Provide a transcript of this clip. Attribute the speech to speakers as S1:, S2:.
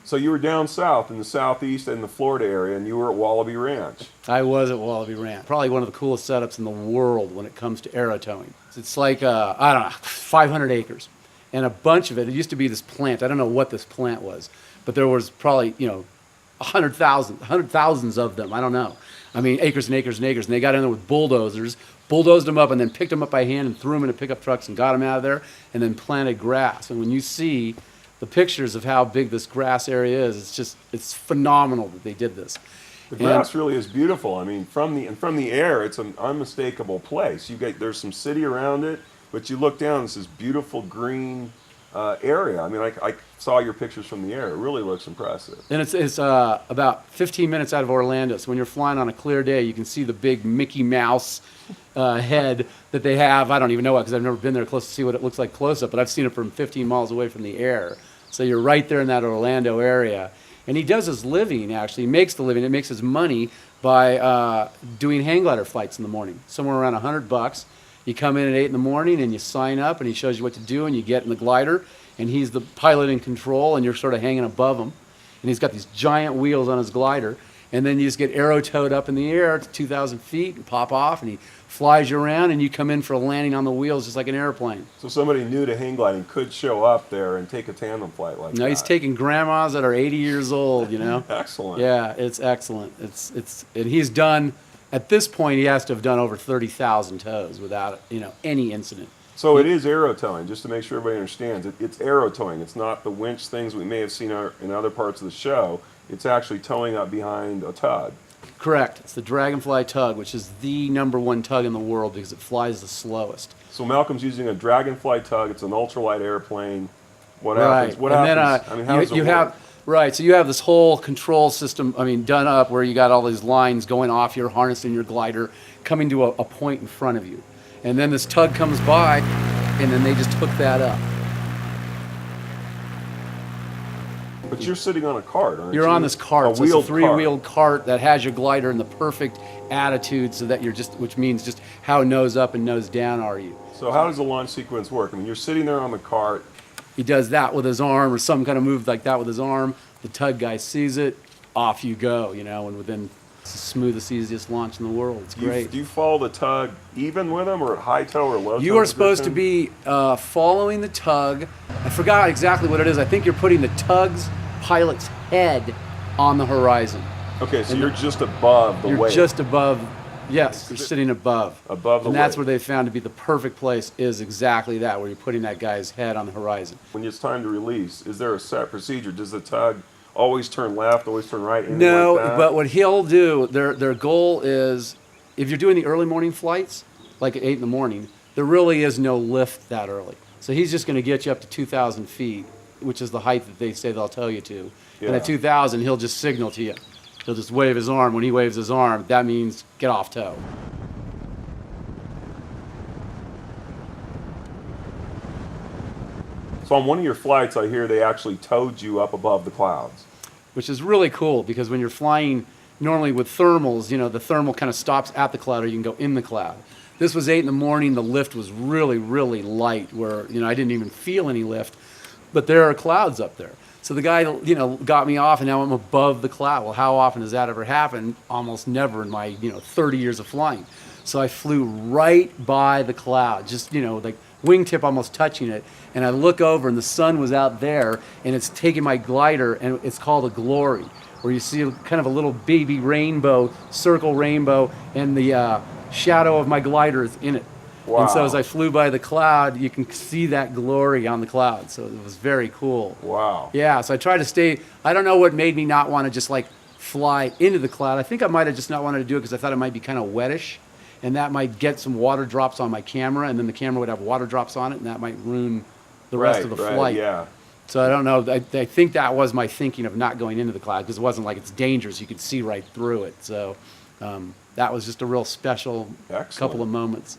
S1: So you were down south in the southeast and the Florida area, and you were at Wallaby Ranch.
S2: I was at Wallaby Ranch. Probably one of the coolest setups in the world when it comes to aero towing. It's like, I don't know, 500 acres. And a bunch of it used to be this plant. I don't know what this plant was, but there was probably, 100,000s of them. I don't know. I mean, acres and acres and acres. And they got in there with bulldozers, bulldozed them up, and then picked them up by hand and threw them into pickup trucks and got them out of there, and then planted grass. And when you see the pictures of how big this grass area is, it's phenomenal that they did this.
S1: The grass really is beautiful. I mean, from the air, it's an unmistakable place. There's some city around it, but you look down, it's this beautiful green area. I mean, I saw your pictures from the air. It really looks impressive.
S2: And it's about 15 minutes out of Orlando. So when you're flying on a clear day, you can see the big Mickey Mouse head that they have. I don't even know it because I've never been there close to see what it looks like close up, but I've seen it from 15 miles away from the air. So you're right there in that Orlando area. And he does his living, actually. He makes the living. He makes his money by doing hang glider flights in the morning, somewhere around $100. You come in at 8 in the morning and you sign up and he shows you what to do and you get in the glider and he's the pilot in control and you're sort of hanging above him. And he's got these giant wheels on his glider. And then you just get aero towed up in the air to 2,000 feet and pop off and he flies you around and you come in for a landing on the wheels just like an airplane.
S1: So somebody new to hang gliding could show up there and take a tandem flight like that.
S2: No, he's taking grandmas that are 80 years old,
S1: Excellent.
S2: Yeah, it's excellent. And he's done, at this point, he has to have done over 30,000 tows without, any incident.
S1: So it is aero towing, just to make sure everybody understands. It's aero towing. It's not the winch things we may have seen in other parts of the show. It's actually towing up behind a tug.
S2: Correct. It's the Dragonfly tug, which is the #1 tug in the world because it flies the slowest.
S1: So Malcolm's using a Dragonfly tug. It's an ultralight airplane. What
S2: Right.
S1: happens? What
S2: And
S1: happens?
S2: then,
S1: I mean, how does it
S2: you
S1: work?
S2: have right. So you have this whole control system. Done up where you got all these lines going off your harness and your glider, coming to a point in front of you, and then this tug comes by, and then they just hook that up.
S1: But you're sitting on a cart, aren't you?
S2: You're on this cart.
S1: A
S2: So it's a
S1: wheeled
S2: three-wheeled cart that has your glider in the perfect attitude, so that which means just how nose up and nose down are you.
S1: So how does the launch sequence work? I mean, you're sitting there on the cart.
S2: He does that with his arm or some kind of move like that with his arm. The tug guy sees it, off you go, and within it's the smoothest, easiest launch in the world. It's great.
S1: Do you follow the tug even with him or at high tow or low tow?
S2: You are supposed to be following the tug. I forgot exactly what it is. I think you're putting the tug's pilot's head on the horizon.
S1: Okay, so you're just above the
S2: You're
S1: wave.
S2: just above. Yes, you're sitting above.
S1: Above the
S2: And that's
S1: wave.
S2: where they found to be the perfect place is exactly that, where you're putting that guy's head on the horizon.
S1: When it's time to release, is there a set procedure? Does the tug always turn left, always turn right? anything
S2: No,
S1: like that?
S2: but what he'll do, their goal is, if you're doing the early morning flights, like at 8 in the morning, there really is no lift that early. So he's just going to get you up to 2,000 feet, which is the height that they say they'll tell you to. And
S1: Yeah.
S2: at 2,000, he'll just signal to you. He'll just wave his arm. When he waves his arm, that means get off tow.
S1: So on one of your flights, I hear they actually towed you up above the clouds.
S2: Which is really cool because when you're flying normally with thermals, the thermal kind of stops at the cloud or you can go in the cloud. This was 8 in the morning. The lift was really, really light where, I didn't even feel any lift, but there are clouds up there. So the guy, got me off and now I'm above the cloud. Well, how often does that ever happen? Almost never in my, 30 years of flying. So I flew right by the cloud, just, like wingtip almost touching it. And I look over and the sun was out there and it's taking my glider and it's called a glory, where you see kind of a little baby rainbow, circle rainbow, and the shadow of my glider is in it.
S1: Wow.
S2: And so as I flew by the cloud, you can see that glory on the cloud. So it was very cool.
S1: Wow.
S2: Yeah, so I tried to stay. I don't know what made me not want to just like fly into the cloud. I think I might have just not wanted to do it because I thought it might be kind of wettish. And that might get some water drops on my camera, and then the camera would have water drops on it, and that might ruin the rest of the flight.
S1: Yeah.
S2: So I don't know. I think that was my thinking of not going into the cloud because it wasn't like it's dangerous. You could see right through it. So that was just a real special
S1: Excellent.
S2: couple of moments.